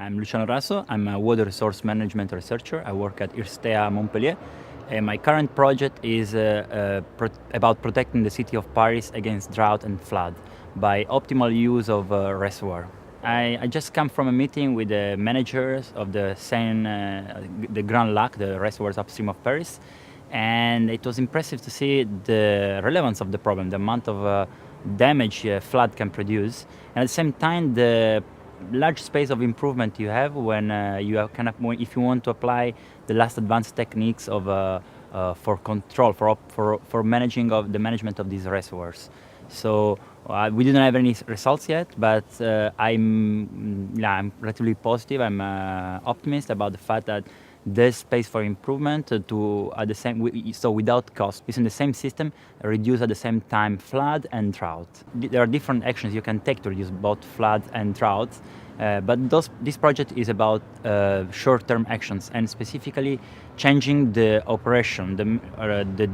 I'm Luciano Raso. I'm a water resource management researcher. I work at IRSTEA Montpellier. And my current project is about protecting the city of Paris against drought and flood by optimal use of reservoir. I just come from a meeting with the managers of the the Grand Lac, the reservoirs upstream of Paris, and it was impressive to see the relevance of the problem, the amount of damage flood can produce, and at the same time the large space of improvement you have when you have if you want to apply the last advanced techniques of for control for managing of the management of these reservoirs. So we didn't have any results yet, but I'm relatively positive. I'm optimist about the fact that there's space for improvement so without cost, using the same system, reduce at the same time flood and drought. There are different actions you can take to reduce both flood and drought, but this project is about short-term actions and specifically changing the operation, the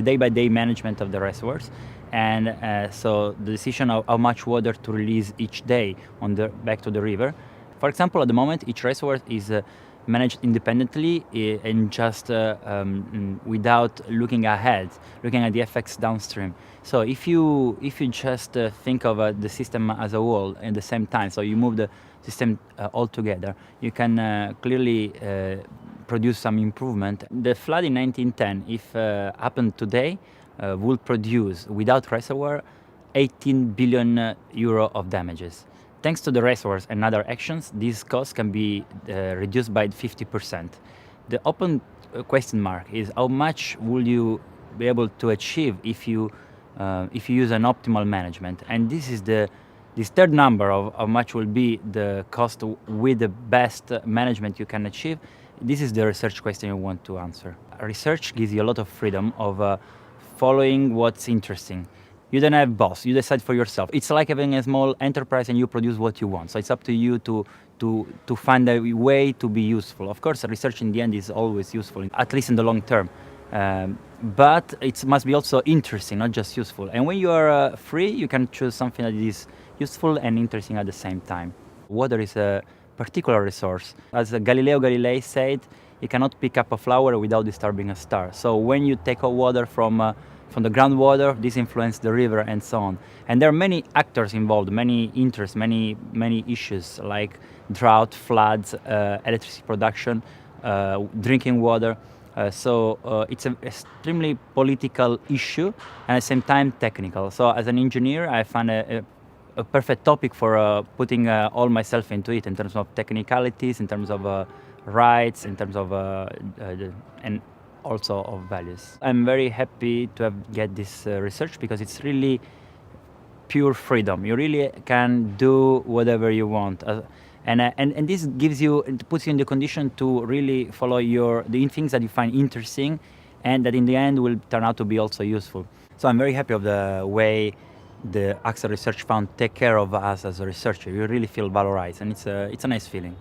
day-by-day management of the reservoirs, and so the decision of how much water to release each day back to the river. For example, at the moment, each reservoir is managed independently and just without looking ahead, looking at the effects downstream. So if you just think of the system as a whole at the same time, so you move the system all together, you can clearly produce some improvement. The flood in 1910, if happened today, would produce, without reservoir, 18 billion euro of damages. Thanks to the reservoirs and other actions, these costs can be reduced by 50%. The open question mark is how much will you be able to achieve if you use an optimal management, and this is this third number of how much will be the cost with the best management you can achieve. This is the research question you want to answer. Research gives you a lot of freedom of following what's interesting. You don't have boss, you decide for yourself. It's like having a small enterprise and you produce what you want. So it's up to you to find a way to be useful. Of course, research in the end is always useful, at least in the long term. But it must be also interesting, not just useful. And when you are free, you can choose something that is useful and interesting at the same time. Water is a particular resource. As Galileo Galilei said, you cannot pick up a flower without disturbing a star. So when you take water from the groundwater, this influences the river and so on. And there are many actors involved, many interests, many issues like drought, floods, electricity production, drinking water. So it's an extremely political issue and at the same time technical. So as an engineer, I find a perfect topic for putting all myself into it in terms of technicalities, in terms of rights, in terms of and also of values. I'm very happy to get this research because it's really pure freedom. You really can do whatever you want, and this puts you in the condition to really follow the things that you find interesting, and that in the end will turn out to be also useful. So I'm very happy of the way the AXA Research Fund take care of us as a researcher. You really feel valorized, and it's a nice feeling.